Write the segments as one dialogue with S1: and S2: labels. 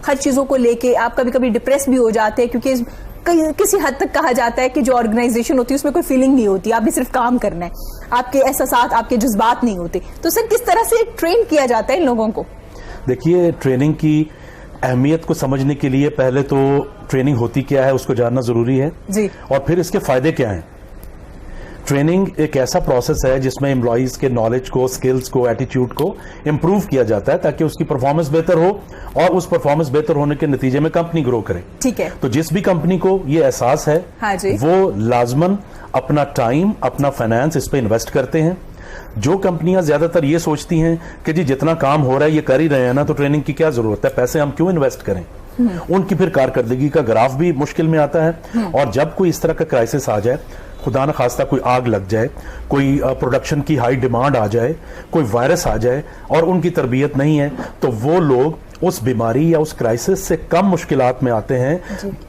S1: हर चीजों को लेके आप कभी कभी डिप्रेस भी हो जाते हैं, क्योंकि किसी हद तक कहा जाता है कि जो ऑर्गेनाइजेशन होती है उसमें कोई फीलिंग नहीं होती, आप भी सिर्फ काम करना है, आपके एहसास आपके जज्बात नहीं होते। तो सर किस तरह से ट्रेन किया जाता है इन लोगों को?
S2: देखिए, ट्रेनिंग की अहमियत को समझने के लिए पहले तो ट्रेनिंग होती क्या है उसको जानना जरूरी है
S1: जी,
S2: और फिर इसके फायदे क्या हैं। ट्रेनिंग एक ऐसा प्रोसेस है जिसमें एम्प्लॉइज के नॉलेज को, स्किल्स को, एटीट्यूड को इम्प्रूव किया जाता है ताकि उसकी परफॉर्मेंस बेहतर हो और उस परफॉर्मेंस बेहतर होने के नतीजे में कंपनी ग्रो करे।
S1: ठीक है।
S2: तो जिस भी कंपनी को ये एहसास है,
S1: हाँ जी,
S2: वो लाजमन अपना टाइम, अपना फाइनेंस इस पे इन्वेस्ट करते हैं। जो कंपनियां ज्यादातर ये सोचती हैं कि जी जितना काम हो रहा है ये कर ही रहे हैं ना, तो ट्रेनिंग की क्या जरूरत है, पैसे हम क्यों इन्वेस्ट करें, उनकी फिर कारकर्दगी का ग्राफ भी मुश्किल में आता है। और जब कोई इस तरह का क्राइसिस आ जाए, खुदा न खास्ता कोई आग लग जाए, कोई प्रोडक्शन की हाई डिमांड आ जाए, कोई वायरस आ जाए और उनकी तरबियत नहीं है, तो वो लोग उस बीमारी या उस क्राइसिस से कम मुश्किलात में आते हैं,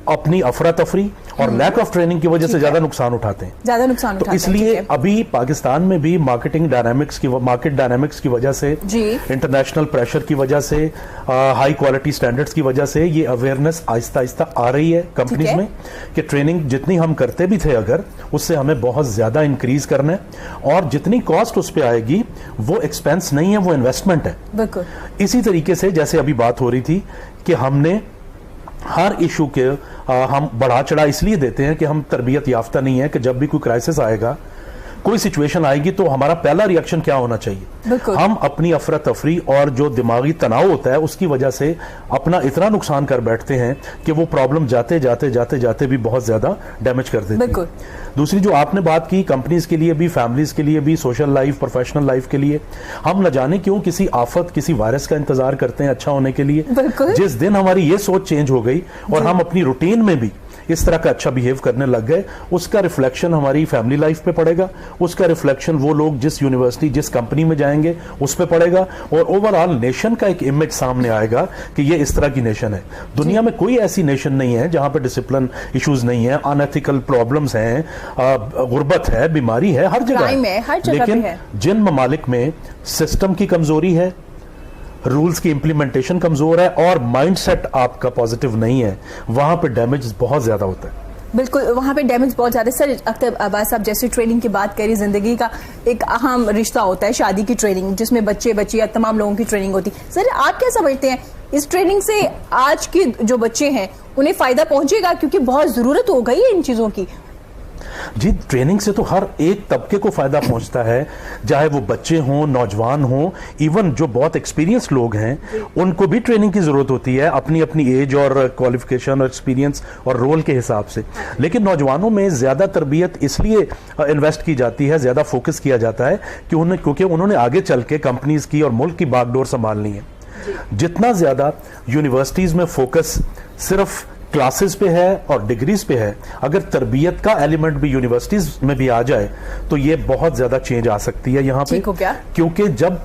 S2: अपनी अफरा तफरी और लैक ऑफ ट्रेनिंग की वजह से ज्यादा नुकसान उठाते हैं,
S1: ज्यादा नुकसान उठाते
S2: हैं। तो इसलिए अभी पाकिस्तान में भी मार्केट डायनामिक्स की वजह से, इंटरनेशनल प्रेशर की वजह से, हाई क्वालिटी स्टैंडर्ड्स की वजह से ये अवेयरनेस आहिस्ता आहिस्ता आ रही है कंपनीज में कि ट्रेनिंग जितनी हम करते भी थे अगर, उससे हमें बहुत ज्यादा इंक्रीज करना है और जितनी कॉस्ट उस पर आएगी वो एक्सपेंस नहीं है, वो इन्वेस्टमेंट है।
S1: बिल्कुल
S2: इसी तरीके से जैसे अभी बात हो रही थी कि हमने हर इशू के हम बढ़ा चढ़ा इसलिए देते हैं कि हम तरबियत याफ्ता नहीं है कि जब भी कोई क्राइसिस आएगा, कोई सिचुएशन आएगी तो हमारा पहला रिएक्शन क्या होना चाहिए। हम अपनी अफरा तफरी और जो दिमागी तनाव होता है उसकी वजह से अपना इतना नुकसान कर बैठते हैं कि वो प्रॉब्लम जाते जाते जाते जाते भी बहुत ज्यादा डैमेज कर देती है। दूसरी जो आपने बात की, कंपनीज के लिए भी, फैमिलीज के लिए भी, सोशल लाइफ, प्रोफेशनल लाइफ के लिए, हम न जाने क्यों किसी आफत, किसी वायरस का इंतजार करते हैं अच्छा होने के लिए। जिस दिन हमारी ये सोच चेंज हो गई और हम अपनी रूटीन में भी इस तरह का अच्छा बिहेव करने लग गए, उसका रिफ्लेक्शन हमारी फैमिली लाइफ पे पड़ेगा, उसका रिफ्लेक्शन वो लोग जिस यूनिवर्सिटी, जिस कंपनी में जाएंगे उस पे पड़ेगा और ओवरऑल नेशन का एक इमेज सामने आएगा कि ये इस तरह की नेशन है। दुनिया में कोई ऐसी नेशन नहीं है जहां पे डिसिप्लिन इश्यूज नहीं है, अनएथिकल प्रॉब्लम्स हैं, गुर्बत है, बीमारी है, हर जगह है। लेकिन जिन ममालिक में सिस्टम की कमजोरी है, रूल्स की इंप्लीमेंटेशन कमजोर है और माइंडसेट आपका पॉजिटिव नहीं है, वहां पे डैमेज बहुत ज्यादा होता है।
S1: बिल्कुल, वहाँ पे डैमेज बहुत ज्यादा। सर अख्तर अब्बास साहब जैसे ट्रेनिंग की बात करी, जिंदगी का एक अहम रिश्ता होता है शादी की ट्रेनिंग, जिसमें बच्चे बच्चियां तमाम लोगों की ट्रेनिंग होती है। सर आप क्या समझते हैं, इस ट्रेनिंग से आज के जो बच्चे हैं उन्हें फायदा पहुंचेगा, क्योंकि बहुत जरूरत हो गई है इन चीजों की?
S2: जी, ट्रेनिंग से तो हर एक तबके को फायदा पहुंचता है, चाहे वो बच्चे हों, नौजवान हों, इवन जो बहुत एक्सपीरियंस लोग हैं उनको भी ट्रेनिंग की जरूरत होती है अपनी अपनी एज और क्वालिफिकेशन और एक्सपीरियंस और रोल के हिसाब से। लेकिन नौजवानों में ज्यादा तरबियत इसलिए इन्वेस्ट की जाती है, ज्यादा फोकस किया जाता है क्योंकि उन्होंने आगे चल के कंपनीज की और मुल्क की बागडोर संभालनी है। जितना ज्यादा यूनिवर्सिटीज में फोकस सिर्फ क्लासेस पे है और डिग्रीज पे है, अगर तरबियत का एलिमेंट भी यूनिवर्सिटीज में भी आ जाए तो ये बहुत ज्यादा चेंज आ सकती है यहाँ पे। क्योंकि जब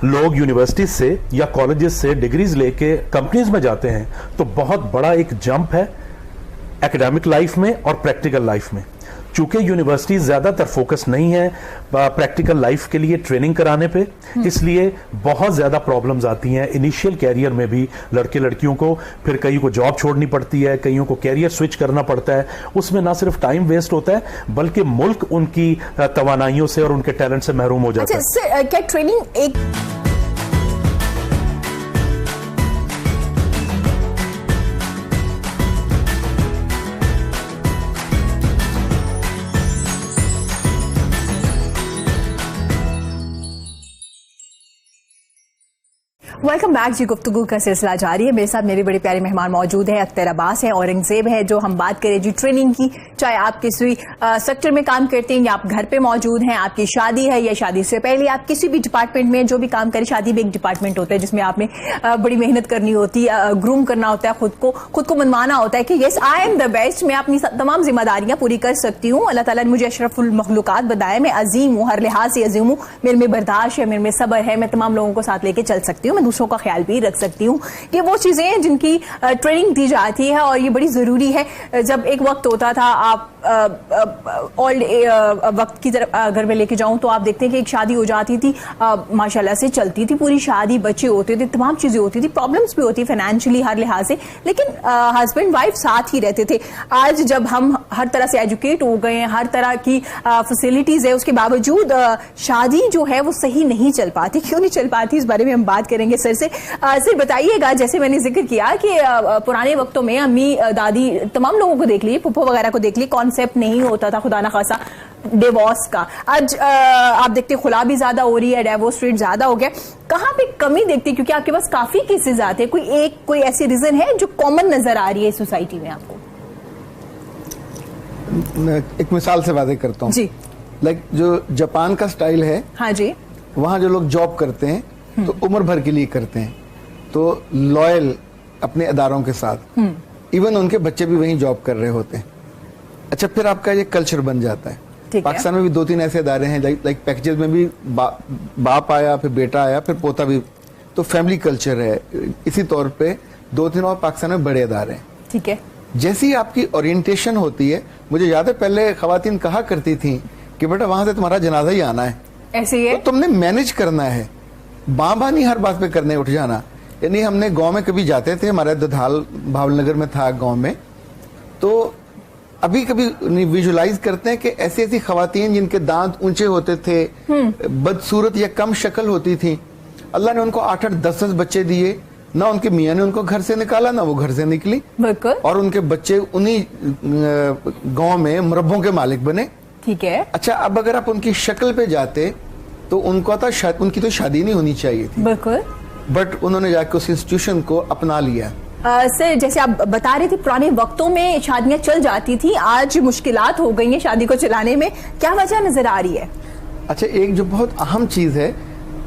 S2: लोग यूनिवर्सिटीज से या कॉलेजेस से डिग्रीज लेके कंपनीज में जाते हैं तो बहुत बड़ा एक जंप है एकेडमिक लाइफ में और प्रैक्टिकल लाइफ में। चूंकि यूनिवर्सिटी ज्यादातर फोकस नहीं है प्रैक्टिकल लाइफ के लिए ट्रेनिंग कराने पे, इसलिए बहुत ज्यादा प्रॉब्लम्स आती हैं इनिशियल कैरियर में भी लड़के लड़कियों को। फिर कईयों को जॉब छोड़नी पड़ती है, कईयों को कैरियर स्विच करना पड़ता है। उसमें ना सिर्फ टाइम वेस्ट होता है बल्कि मुल्क उनकी तवानाइयों से और उनके टैलेंट से महरूम हो जाता है।
S1: अच्छा, क्या ट्रेनिंग एक वेलकम बैक जी, गुफ्तगू का सिलसिला जारी है। मेरे साथ मेरे बड़े प्यारे मेहमान मौजूद हैं, अख्तर अब्बास है, औरंगजेब है। जो हम बात करें जी ट्रेनिंग की, चाहे आप किसी सेक्टर में काम करते हैं या आप घर पे मौजूद हैं, आपकी शादी है या शादी से पहले आप किसी भी डिपार्टमेंट में जो भी काम करें, शादी भी एक डिपार्टमेंट होता है जिसमें आपने बड़ी मेहनत करनी होती है, ग्रूम करना होता है, खुद को मनवाना होता है कि yes I am the best, मैं अपनी तमाम जिम्मेदारियां पूरी कर सकती हूँ। अल्लाह ताला ने मुझे अशरफुल मखलूकात बताया, मैं अजीम हूँ, हर लिहाज से अजीम हूँ, मेरे में बर्दाश्त है, मेरे में सब्र है, मैं तमाम लोगों को साथ लेके चल सकती हूँ, मैं दूसरों का ख्याल भी रख सकती हूँ। ये वो चीजें हैं जिनकी ट्रेनिंग दी जाती है और ये बड़ी जरूरी है। जब एक वक्त होता था, आप ओल्ड वक्त की तरफ अगर मैं लेके जाऊं तो आप देखते हैं कि एक शादी हो जाती थी, माशाल्लाह से चलती थी पूरी शादी, बच्चे होते थे, तमाम चीजें होती थी, प्रॉब्लम्स भी होती फाइनेंशियली हर लिहाज से, लेकिन हस्बैंड वाइफ साथ ही रहते थे। आज जब हम हर तरह से एजुकेट हो गए हैं, हर तरह की फैसिलिटीज है, उसके बावजूद शादी जो है वो सही नहीं चल पाती। क्यों नहीं चल पाती, इस बारे में हम बात करेंगे सर से। सर बताइएगा, जैसे मैंने जिक्र किया कि पुराने वक्तों में अम्मी दादी तमाम लोगों को देख लीजिए, पुप्पो वगैरह को देख लीजिए, कॉन्सेप्ट नहीं होता था खुदा ना खासा डिवोर्स का। आज आप देखते खुला भी ज्यादा हो रही है, डिवोर्स रेट ज्यादा हो गया। कहां पे कमी देखते हैं, क्योंकि आपके पास काफी केसेस आते हैं, कोई ऐसी रीजन है जो कॉमन नजर आ रही है सोसाइटी में आपको?
S3: एक मिसाल से वादे करता हूँ
S1: जी।
S3: लाइक जो जापान का स्टाइल है,
S1: हाँ जी,
S3: वहां जो लोग जॉब करते हैं तो उम्र भर के लिए करते हैं, तो लॉयल अपने अदारों के साथ, इवन उनके बच्चे भी वहीं जॉब कर रहे होते हैं। अच्छा, फिर आपका ये कल्चर बन जाता है। पाकिस्तान में भी 2-3 ऐसे अदारे हैं, लाइक पैकेजेस में भी बाप आया, फिर बेटा आया, फिर पोता भी, तो फैमिली कल्चर है। इसी तौर पे 2-3 और पाकिस्तान में बड़े अदारे हैं।
S1: ठीक है।
S3: जैसी आपकी ओरिएंटेशन होती है, मुझे याद है पहले खवातीन कहा करती थी कि बेटा वहां से तुम्हारा जनाजा ही आना है,
S1: ऐसे ही है,
S3: तो तुमने मैनेज करना है, बाबा नहीं हर बात पे करने उठ जाना। यानी हमने गांव में कभी जाते थे, हमारे दधाल भावनगर में था गांव में, तो अभी कभी विजुलाइज करते हैं कि ऐसी ऐसी खवातीन जिनके दांत ऊंचे होते थे, बदसूरत या कम शक्ल होती थी, अल्लाह ने उनको 8-8, 10-10 बच्चे दिए, ना उनके मियाँ ने उनको घर से निकाला, ना वो घर से निकली, और उनके बच्चे उन्हीं गांव में मुरब्बों के मालिक बने।
S1: ठीक है।
S3: अच्छा, अब अगर आप उनकी शक्ल पे जाते तो उनकी तो शादी नहीं होनी चाहिए थी,
S1: बिल्कुल,
S3: बट उन्होंने जाके उस इंस्टीट्यूशन को अपना लिया।
S1: सर जैसे आप बता रहे थे पुराने वक्तों में शादियां चल जाती थी, आज मुश्किलात हो गई हैं शादी को चलाने में, क्या वजह नजर आ रही है?
S3: अच्छा, एक जो बहुत अहम चीज है,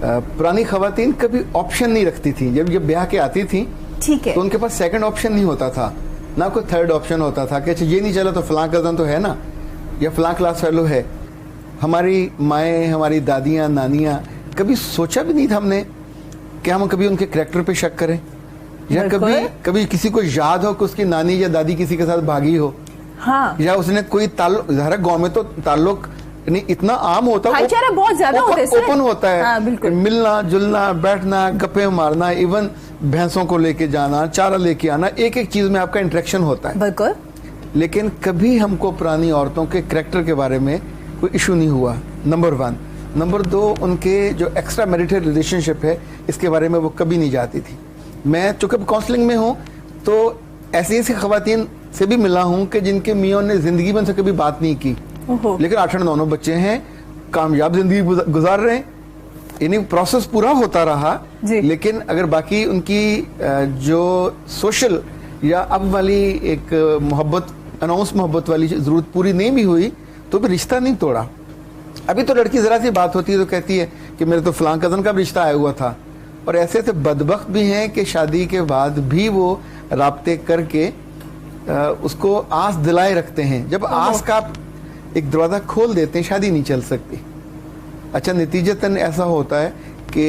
S3: पुरानी खवातीन कभी ऑप्शन नहीं रखती थी। जब ब्याह के आती थी,
S1: ठीक है,
S3: तो उनके पास सेकंड ऑप्शन नहीं होता था, ना कोई थर्ड ऑप्शन होता था कि अच्छा ये नहीं चला तो फलां कजन तो है ना, या फलां क्लास फेलो है। हमारी माएँ, हमारी दादियाँ, नानियाँ, कभी सोचा भी नहीं था हमने कि हम कभी उनके कैरेक्टर पे शक करें, या कभी किसी को याद हो कि उसकी नानी या दादी किसी के साथ भागी हो,
S1: हाँ,
S3: या उसने कोई ताल्लुक, गांव में तो ताल्लुक नहीं इतना आम होता,
S1: बहुत ज्यादा
S3: ओपन होता है।
S1: हाँ,
S3: मिलना जुलना, बैठना, गप्पे मारना, इवन भैंसों को लेके जाना, चारा लेके आना, एक एक चीज में आपका इंटरेक्शन होता है।
S1: बिल्कुल।
S3: लेकिन कभी हमको पुरानी औरतों के कैरेक्टर के बारे में कोई इशू नहीं हुआ, नंबर 1। नंबर 2, उनके जो एक्स्ट्रा मैरिटल रिलेशनशिप है, इसके बारे में वो कभी नहीं जाती थी। मैं चूंकि काउंसलिंग में हूँ, तो ऐसी ऐसी खवातीन से भी मिला हूँ कि जिनके मियाँ ने जिंदगी में से कभी बात नहीं की, लेकिन 8-9 बच्चे हैं, कामयाब जिंदगी गुजार रहे हैं। यानी प्रोसेस पूरा होता रहा, लेकिन अगर बाकी उनकी जो सोशल या अब वाली एक मोहब्बत, अनाउंस मोहब्बत वाली जरूरत पूरी नहीं भी हुई, तो भी रिश्ता नहीं तोड़ा। अभी तो लड़की जरा सी बात होती है तो कहती है कि मेरे तो फलां कजन का रिश्ता आया हुआ था, और ऐसे ऐसे बदबख्त भी हैं कि शादी के बाद भी वो राब्ते करके उसको आस दिलाए रखते हैं। जब आस का एक दरवाजा खोल देते हैं, शादी नहीं चल सकती। अच्छा, नतीजतन ऐसा होता है कि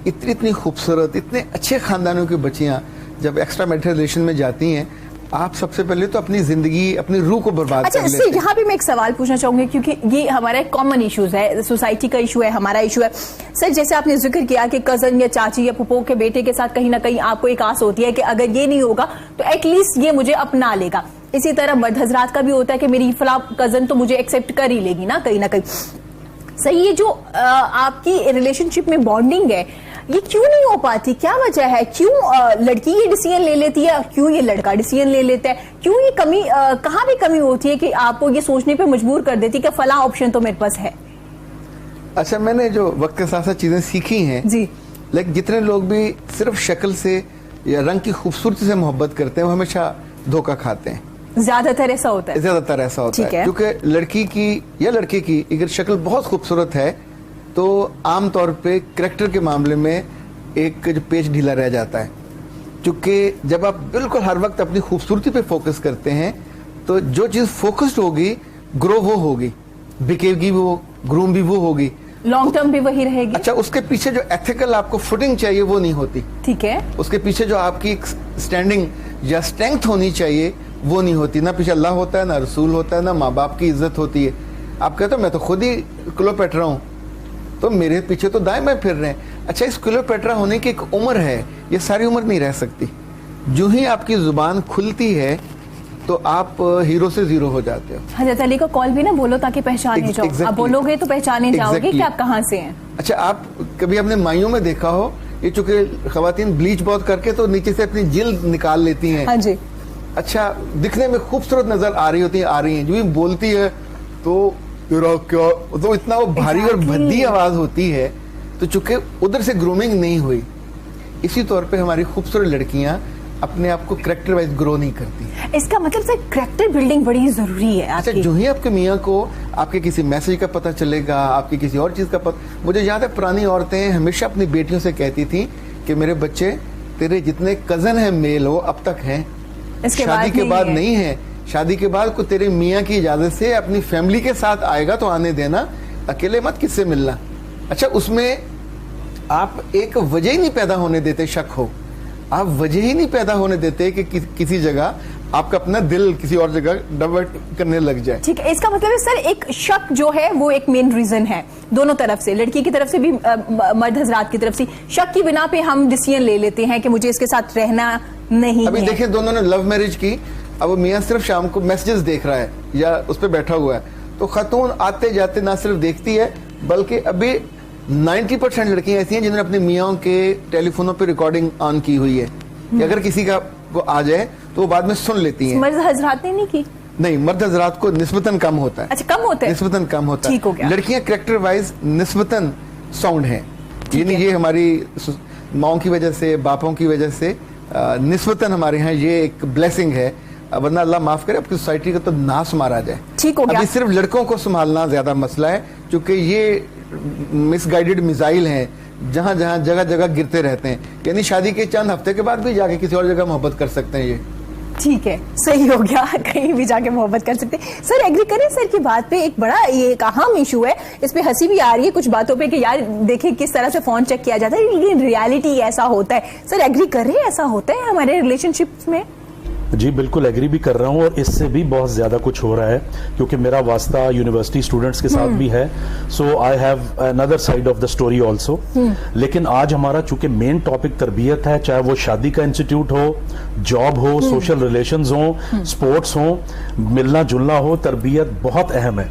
S3: इतनी खूबसूरत, इतने अच्छे खानदानों की बच्चियां जब एक्स्ट्रा मैरिटल रिलेशन में जाती हैं, आप सबसे पहले तो अपनी जिंदगी, अपनी रूह को बर्बाद कर लेते हैं।
S1: यहाँ भी मैं एक सवाल पूछना चाहूंगी, क्योंकि ये हमारा एक कॉमन इश्यूज है, सोसाइटी का इशू है, हमारा इशू है। सर जैसे आपने जिक्र किया कि कजन या चाची या पुप्पो के बेटे के साथ कहीं ना कहीं आपको एक आस होती है कि अगर ये नहीं होगा तो एटलीस्ट ये मुझे अपना लेगा। इसी तरह मर्द हजरात का भी होता है कि मेरी फला कजन तो मुझे एक्सेप्ट कर ही लेगी ना कहीं ना कहीं। सही, ये जो आपकी रिलेशनशिप में बॉन्डिंग है, ये क्यों नहीं हो पाती? क्या वजह है? क्यों लड़की ये डिसीजन ले लेती है, क्यों ये लड़का डिसीजन ले लेता है? क्यों ये कमी, कहाँ भी कमी होती है कि आपको ये सोचने पे मजबूर कर देती है कि फला ऑप्शन तो मेरे पास है?
S3: अच्छा, मैंने जो वक्त के साथ साथ चीजें सीखी हैं
S1: जी,
S3: लेकिन जितने लोग भी सिर्फ शक्ल से या रंग की खूबसूरती से मोहब्बत करते हैं, वो हमेशा धोखा खाते हैं।
S1: ज्यादातर ऐसा होता है,
S3: ज्यादातर ऐसा होता है, क्योंकि लड़की की या लड़के की अगर शक्ल बहुत खूबसूरत है तो आमतौर पे करैक्टर के मामले में एक जो पेच ढीला रह जाता है। क्योंकि जब आप बिल्कुल हर वक्त अपनी खूबसूरती पे फोकस करते हैं, तो जो चीज फोकस्ड होगी, ग्रो वो होगी, बिकेगी वो, ग्रूम भी वो होगी।
S1: लॉन्ग टर्म भी वही रहेगी।
S3: अच्छा, उसके पीछे जो एथिकल आपको फुटिंग चाहिए वो नहीं होती।
S1: ठीक है।
S3: उसके पीछे जो आपकी स्टैंडिंग या स्ट्रेंथ होनी चाहिए वो नहीं होती। ना पीछे अल्लाह होता है, ना रसूल होता है, ना माँ बाप की इज्जत होती है। आप कहते हो मैं तो खुद ही क्लियोपेट्रा हूँ, तो मेरे पीछे तो दाएं बाएं फिर रहे हैं। अच्छा, इस क्लियोपेट्रा होने की एक उम्र है, ये सारी उम्र नहीं रह सकती। जो ही आपकी जुबान खुलती है तो आप हीरो से जीरो हो जाते हो।
S1: हजरत अली का कॉल भी ना बोलो ताकि पहचाने जाओ।
S3: exactly.
S1: आप बोलोगे तो पहचाने जाओगे कि आप कहाँ से हैं।
S3: अच्छा, आप कभी अपने माइयों में देखा हो, ये चूंकि खवातीन ब्लीच बहुत करके तो नीचे से अपनी जिल्द निकाल लेती हैं।
S1: हाँ जी।
S3: अच्छा, दिखने में खूबसूरत नजर आ रही हैं, जो भी बोलती है तो तेरा क्या, तो इतना वो भारी और भद्दी आवाज होती है। तो चूंकि उधर से ग्रूमिंग नहीं हुई, इसी तौर पे हमारी खूबसूरत लड़कियां अपने आप को कैरेक्टर वाइज ग्रो नहीं करती।
S1: इसका मतलब सर कैरेक्टर बिल्डिंग बड़ी जरूरी है।
S3: अच्छा, जो ही आपके मियाँ को आपके किसी मैसेज का पता चलेगा, आपकी किसी और चीज का पता। मुझे याद है पुरानी औरतें हमेशा अपनी बेटियों से कहती थी कि मेरे बच्चे तेरे जितने कजन हैं मेल वो अब तक हैं, शादी के बाद नहीं है। शादी के बाद को तेरे मियाँ की इजाजत से अपनी फैमिली के साथ आएगा तो आने देना, अकेले मत किससे मिलना। अच्छा, उसमें आप एक वजह ही नहीं पैदा होने देते, शक हो, आप वजह ही नहीं पैदा होने देते कि किसी जगह आपका अपना दिल किसी और जगह डाइवर्ट करने लग जाए।
S1: ठीक है, इसका मतलब है सर एक शक जो है वो एक मेन रीजन है दोनों तरफ से, लड़की की तरफ से भी मर्द हजरात की तरफ से। शक की बिना पे हम डिसीजन ले लेते हैं कि मुझे इसके साथ रहना नहीं
S3: अभी
S1: है।
S3: देखिए, दोनों ने लव मैरिज की, अब मियाँ सिर्फ शाम को मैसेजेस देख रहा है या उस पर बैठा हुआ है, तो खातून आते जाते ना सिर्फ देखती है बल्कि अभी 90% लड़कियां ऐसी हैं जिन्होंने अपने मियाँ के टेलीफोनों पे रिकॉर्डिंग ऑन की हुई है कि अगर किसी का को आ जाए तो वो बाद में सुन लेती हैं।
S1: मर्द हजरात ने नहीं की?
S3: नहीं, मर्द हजरात को निस्बतन कम होता है।
S1: अच्छा, कम होता है,
S3: निस्बतन कम होता है।
S1: ठीक हो गया।
S3: लड़कियां कैरेक्टर वाइज निस्बतन साउंड हैं, यानी ये हमारी माओ की वजह से, बापों की वजह से निस्बतन हमारे यहाँ ये एक ब्लेसिंग है, वरना अल्लाह माफ करे आपकी सोसाइटी का तो नाश मारा जाए।
S1: ठीक हो गया।
S3: अभी सिर्फ लड़कों को संभालना ज्यादा मसला है, क्योंकि ये मिसगाइडेड मिसाइल हैं, जहां जहां जगह जगह गिरते रहते हैं। यानी शादी के चंद हफ्ते के बाद भी जाके किसी और जगह मोहब्बत कर सकते हैं ये।
S1: ठीक है, सही हो गया, कहीं भी जाके मोहब्बत कर सकते हैं। सर एग्री करें सर की बात पे, एक बड़ा ये एक अहम इशू है, इस पे हंसी भी आ रही है कुछ बातों पे कि यार देखिए किस तरह से फोन चेक किया जाता है, लेकिन रियलिटी ऐसा होता है। सर एग्री करें ऐसा होता है हमारे रिलेशनशिप्स में?
S2: जी बिल्कुल एग्री भी कर रहा हूँ, और इससे भी बहुत ज्यादा कुछ हो रहा है, क्योंकि मेरा वास्ता यूनिवर्सिटी स्टूडेंट्स के साथ भी है। So I have another side of the story also. लेकिन आज हमारा चूंकि मेन टॉपिक तरबियत है, चाहे वो शादी का इंस्टीट्यूट हो, जॉब हो, सोशल रिलेशंस हो, स्पोर्ट्स हो, मिलना जुलना हो, तरबियत बहुत अहम है।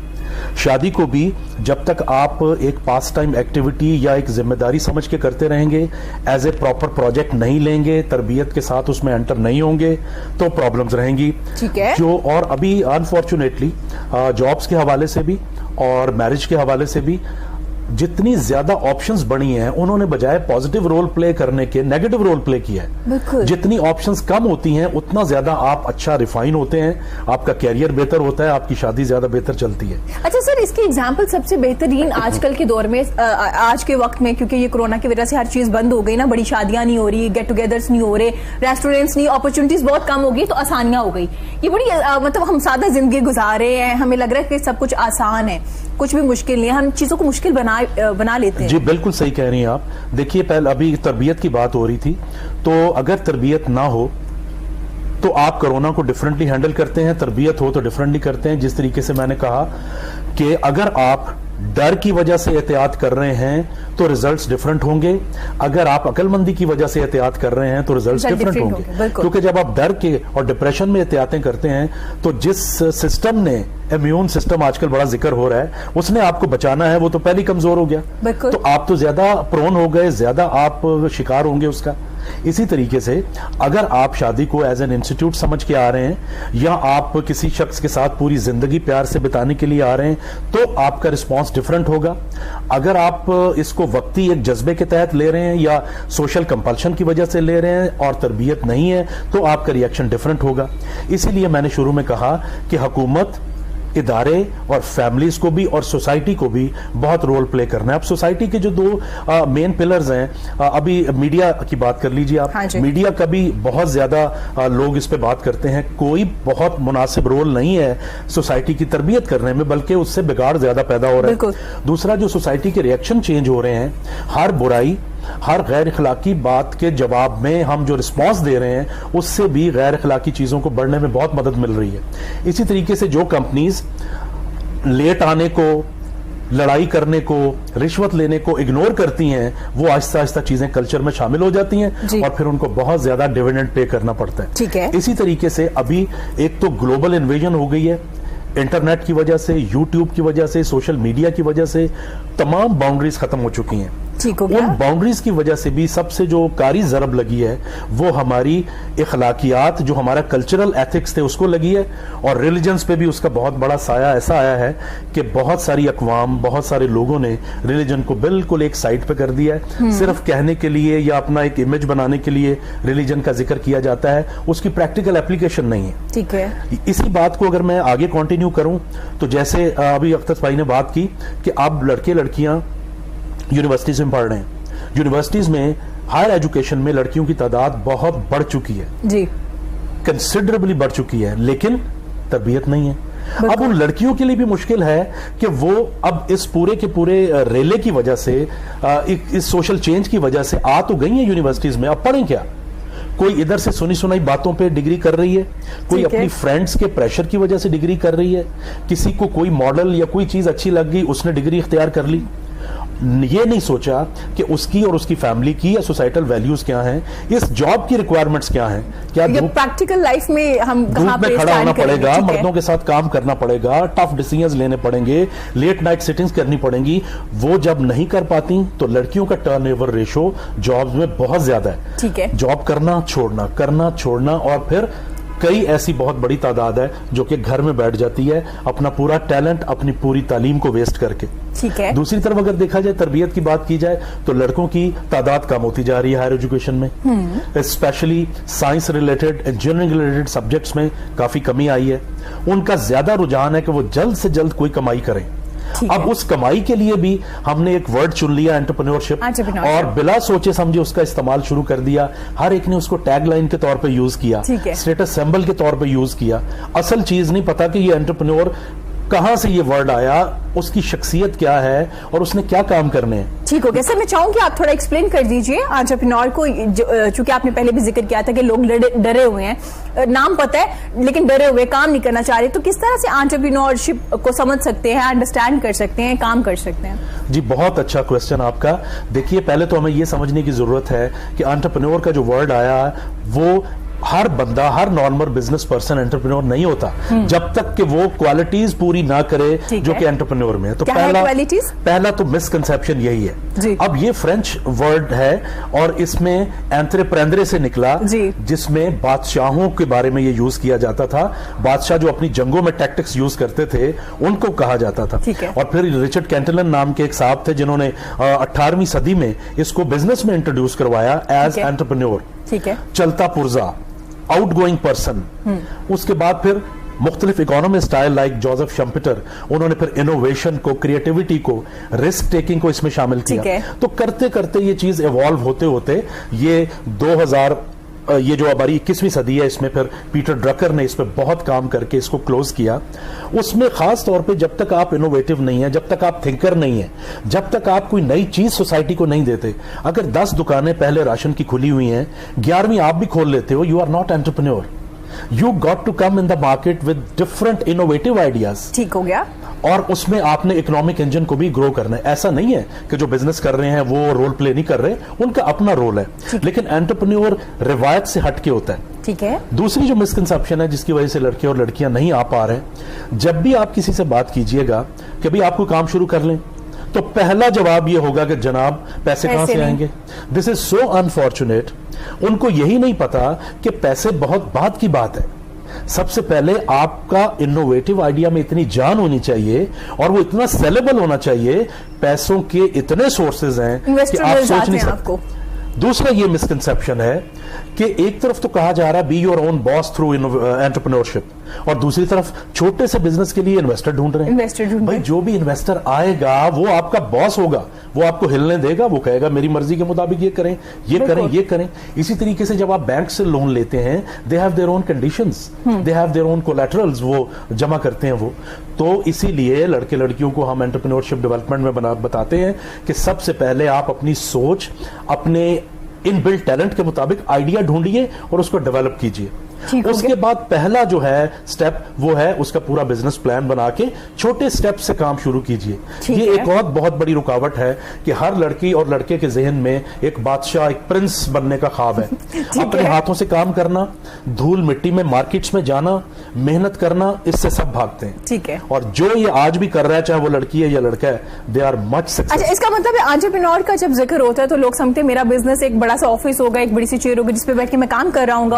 S2: शादी को भी जब तक आप एक पास टाइम एक्टिविटी या एक जिम्मेदारी समझ के करते रहेंगे, एज ए प्रॉपर प्रोजेक्ट नहीं लेंगे, तरबियत के साथ उसमें एंटर नहीं होंगे, तो प्रॉब्लम्स रहेंगी।
S1: ठीक है।
S2: जो और अभी अनफॉर्चुनेटली जॉब्स के हवाले से भी और मैरिज के हवाले से भी जितनी ज्यादा ऑप्शंस बनी हैं, उन्होंने बजाय पॉजिटिव रोल प्ले करने के नेगेटिव रोल प्ले किया है। जितनी ऑप्शंस कम होती हैं उतना ज्यादा आप अच्छा रिफाइन होते हैं, आपका कैरियर बेहतर होता है, आपकी शादी ज्यादा बेहतर चलती है।
S1: अच्छा सर, इसकी एग्जांपल सबसे बेहतरीन आजकल के दौर में, आज के वक्त में, क्योंकि ये कोरोना की वजह से हर चीज बंद हो गई ना, बड़ी शादियां नहीं हो रही, गेट टुगेदर्स नहीं हो रहे, रेस्टोरेंट्स नहीं, अपॉर्चुनिटीज बहुत कम हो गई, तो आसानियां हो गई। ये बड़ी मतलब हम सादा जिंदगी गुजार रहे हैं, हमें लग रहा है कि सब कुछ आसान है, कुछ भी मुश्किल नहीं है, हम चीजों को मुश्किल बना लेते हैं।
S2: जी बिल्कुल सही कह रही हैं आप। देखिए, पहले अभी तरबियत की बात हो रही थी, तो अगर तरबियत ना हो तो आप कोरोना को डिफरेंटली हैंडल करते हैं, तरबियत हो तो डिफरेंटली करते हैं। जिस तरीके से मैंने कहा कि अगर आप डर की वजह से एहतियात कर रहे हैं तो रिजल्ट्स डिफरेंट होंगे, अगर आप अकलमंदी की वजह से एहतियात कर रहे हैं तो रिजल्ट्स डिफरेंट होंगे। क्योंकि जब आप डर के और डिप्रेशन में एहतियातें करते हैं, तो जिस सिस्टम ने, इम्यून सिस्टम आजकल बड़ा जिक्र हो रहा है, उसने आपको बचाना है, वो तो पहले कमजोर हो गया, तो आप तो ज्यादा प्रोन हो गए, ज्यादा आप शिकार होंगे उसका। इसी तरीके से अगर आप शादी को एज एन इंस्टीट्यूट समझ के आ रहे हैं, या आप किसी शख्स के साथ पूरी जिंदगी प्यार से बिताने के लिए आ रहे हैं, तो आपका रिस्पांस डिफरेंट होगा। अगर आप इसको वक्ती एक जज्बे के तहत ले रहे हैं या सोशल कंपल्शन की वजह से ले रहे हैं और तरबियत नहीं है, तो आपका रिएक्शन डिफरेंट होगा। इसीलिए मैंने शुरू में कहा कि हुकूमत इदारे और फैमिलीज को भी और सोसाइटी को भी बहुत रोल प्ले करना है। अब सोसाइटी के जो दो मेन पिलर्स हैं, अभी मीडिया की बात कर लीजिए आप।
S1: हाँ,
S2: मीडिया का भी बहुत ज्यादा लोग इस पे बात करते हैं, कोई बहुत मुनासिब रोल नहीं है सोसाइटी की तरबियत करने में, बल्कि उससे बिगाड़ ज्यादा पैदा हो रहा है। दूसरा, जो सोसाइटी के रिएक्शन चेंज हो रहे हैं, हर बुराई, हर गैर इखलाकी बात के जवाब में हम जो रिस्पांस दे रहे हैं उससे भी गैर इखलाकी चीजों को बढ़ने में बहुत मदद मिल रही है। इसी तरीके से जो कंपनीज लेट आने को, लड़ाई करने को, रिश्वत लेने को इग्नोर करती हैं, वो आहिस्ता आहिस्ता चीजें कल्चर में शामिल हो जाती हैं और फिर उनको बहुत ज्यादा डिविडेंड पे करना पड़ता है।
S1: ठीक है।
S2: इसी तरीके से अभी एक तो ग्लोबल इन्वेजन हो गई है, इंटरनेट की वजह से, यूट्यूब की वजह से, सोशल मीडिया की वजह से तमाम बाउंड्रीज खत्म हो चुकी हैं। उन बाउंड्रीज की वजह से भी सबसे जो कारी जरब लगी है वो हमारी इखलाकियात, जो हमारा कल्चरल एथिक्स थे उसको लगी है, और रिलीजन्स पे भी उसका बहुत बड़ा साया ऐसा आया है कि बहुत सारी अकवाम, बहुत सारे लोगों ने रिलीजन को बिल्कुल एक साइड पे कर दिया है। सिर्फ कहने के लिए या अपना एक इमेज बनाने के लिए रिलीजन का जिक्र किया जाता है, उसकी प्रैक्टिकल एप्लीकेशन नहीं है।
S1: ठीक है।
S2: इसी बात को अगर मैं आगे कंटिन्यू करूं तो जैसे अभी अख्तर भाई ने बात की कि अब लड़के लड़कियां यूनिवर्सिटीज में पढ़ रहे हैं। यूनिवर्सिटीज में हायर एजुकेशन में लड़कियों की तादाद बहुत बढ़ चुकी है जी, कंसिडरेबली बढ़ चुकी है, लेकिन तरबियत नहीं है। अब उन लड़कियों के लिए भी मुश्किल है कि वो अब इस पूरे के पूरे रेले की वजह से, इस सोशल चेंज की वजह से आ तो गई है यूनिवर्सिटीज में, अब पढ़ें क्या? कोई इधर से सुनी सुनाई बातों पे डिग्री कर रही है, कोई अपनी फ्रेंड्स के प्रेशर की वजह से डिग्री कर रही है, किसी को कोई मॉडल या कोई चीज अच्छी लग गई उसने डिग्री इख्तियार कर ली। ये नहीं सोचा कि उसकी और उसकी फैमिली की या सोसाइटल वैल्यूज क्या हैं, इस जॉब की रिक्वायरमेंट्स क्या हैं, क्या
S1: प्रैक्टिकल लाइफ में हम
S2: धूप में खड़ा होना पड़ेगा, मर्दों के साथ काम करना पड़ेगा, टफ डिसीजंस लेने पड़ेंगे, लेट नाइट सिटिंग्स करनी पड़ेंगी। वो जब नहीं कर पाती तो लड़कियों का टर्नओवर रेशो जॉब्स में बहुत ज्यादा है।
S1: ठीक है।
S2: जॉब करना छोड़ना और फिर कई ऐसी बहुत बड़ी तादाद है जो कि घर में बैठ जाती है अपना पूरा टैलेंट, अपनी पूरी तालीम को वेस्ट करके।
S1: ठीक है।
S2: दूसरी तरफ अगर देखा जाए, तरबियत की बात की जाए, तो लड़कों की तादाद कम होती जा रही है हायर एजुकेशन में, specially science related, engineering related subjects में काफी कमी आई है। उनका ज्यादा रुझान है कि वो जल्द से जल्द कोई कमाई करें। अब उस कमाई के लिए भी हमने एक वर्ड चुन लिया, एंटरप्रेन्योरशिप, और बिला सोचे समझे उसका इस्तेमाल शुरू कर दिया। हर एक ने उसको टैगलाइन के तौर पे यूज किया, स्टेटस सिंबल के तौर पे यूज किया। असल चीज नहीं पता कि ये एंटरप्रेन्योर कहां से ये वर्ड आया, उसकी शख्सियत क्या है और उसने क्या काम करने हैं।
S1: ठीक हो गया सर, मैं चाहूंगी आप थोड़ा एक्सप्लेन कर दीजिए एंटरप्रेन्योर को, चूंकि आपने पहले भी जिक्र किया था कि लोग डरे हुए हैं, नाम पता है लेकिन डरे हुए, काम नहीं करना चाह रहे, तो किस तरह से एंटरप्रेन्योरशिप को समझ सकते हैं, अंडरस्टैंड कर सकते हैं, काम कर सकते हैं?
S2: जी, बहुत अच्छा क्वेश्चन आपका। देखिए, पहले तो हमें यह समझने की जरूरत है कि एंटरप्रेन्योर का जो वर्ड आया वो हर बंदा, हर नॉर्मल बिजनेस पर्सन एंटरप्रेन्योर नहीं होता जब तक कि वो क्वालिटीज पूरी ना करे जो कि एंटरप्रेन्योर में है। तो पहला तो मिसकंसेप्शन यही है। अब ये फ्रेंच वर्ड है और इसमें एंट्रेप्रेंद्रे से निकला, जिसमें बादशाहों के बारे में ये यूज किया जाता था। बादशाह जो अपनी जंगों में टैक्टिक्स यूज करते थे उनको कहा जाता था। और फिर रिचर्ड कैंटलन नाम के एक साहब थे जिन्होंने 18वीं सदी में इसको बिजनेस में इंट्रोड्यूस करवाया एज एंटरप्रेन्योर।
S1: ठीक है।
S2: चलता पुर्जा, आउटगोइंग पर्सन। उसके बाद फिर मुख्तलिफ इकोनॉमी स्टाइल लाइक जोसेफ शम्पेटर, उन्होंने फिर इनोवेशन को, क्रिएटिविटी को, रिस्क टेकिंग को इसमें शामिल किया। तो करते करते ये चीज इवॉल्व होते होते ये 2000 ये जो हमारी 21वीं सदी है इसमें फिर पीटर ड्रकर ने इस पर बहुत काम करके इसको क्लोज किया। उसमें खास तौर पे जब तक आप इनोवेटिव नहीं है, जब तक आप थिंकर नहीं है, जब तक आप कोई नई चीज सोसाइटी को नहीं देते, अगर 10 दुकानें पहले राशन की खुली हुई हैं, 11वीं आप भी खोल लेते हो, you are not entrepreneur. You got to come in the market with different innovative ideas.
S1: ठीक हो गया।
S2: और उसमें आपने इकोनॉमिक इंजन को भी ग्रो करना है। ऐसा नहीं है कि जो बिजनेस कर रहे हैं वो रोल प्ले नहीं कर रहे, उनका अपना रोल है, लेकिन एंटरप्रेन्योर रिवायत से हटके होता है।
S1: ठीक है।
S2: दूसरी जो मिसकंसेप्शन है जिसकी वजह से लड़के और लड़कियां नहीं आ पा रहे, जब भी आप किसी से बात कीजिएगा कि भाई आपको काम शुरू कर लें, तो पहला जवाब ये होगा कि जनाब पैसे कहां से आएंगे। This is so unfortunate. उनको यही नहीं पता कि पैसे बहुत बाद की बात है। सबसे पहले आपका इनोवेटिव आइडिया में इतनी जान होनी चाहिए और वो इतना सेलेबल होना चाहिए। पैसों के इतने सोर्सेज हैं कि आप सोच नहीं सकते। दूसरा ये मिसकंसेप्शन है कि एक तरफ तो कहा जा रहा है be your own boss through entrepreneurship, और दूसरी तरफ छोटे से बिजनेस के लिए इन्वेस्टर ढूंढ रहे हैं। भाई जो भी इन्वेस्टर आएगा वो आपका बॉस होगा, वो आपको हिलने देगा, वो कहेगा मेरी मर्जी के मुताबिक ये करें, ये करें, ये करें। इसी तरीके से जब आप बैंक से लोन लेते हैं, they have their own conditions, they have their own collaterals, वो जमा करते हैं वो। तो इसीलिए लड़के लड़कियों को हम एंटरप्रेन्योरशिप डेवलपमेंट में बताते हैं कि सबसे पहले आप अपनी सोच, अपने इनबिल्ट टैलेंट के मुताबिक आइडिया ढूंढिए और उसको डेवलप कीजिए। उसके बाद पहला जो है स्टेप वो है उसका पूरा बिजनेस प्लान बना के छोटे स्टेप से काम शुरू कीजिए। ये एक और बहुत बड़ी रुकावट है कि हर लड़की और लड़के के जहन में एक बादशाह, एक प्रिंस बनने का ख्वाब है। अपने हाथों से काम करना, धूल मिट्टी में मार्केट्स में जाना, मेहनत करना, इससे सब भागते हैं।
S1: ठीक है।
S2: और जो ये आज भी कर रहा है, चाहे वो लड़की है या लड़का है, दे आर मच सक्सेसफुल।
S1: अच्छा, इसका मतलब है एंटरप्रेन्योर का जब जिक्र होता है तो लोग समझते हैं मेरा बिजनेस एक बड़ा सा ऑफिस होगा, एक बड़ी सी चेयर होगी जिसपे बैठ के मैं काम कर रहा हूँ।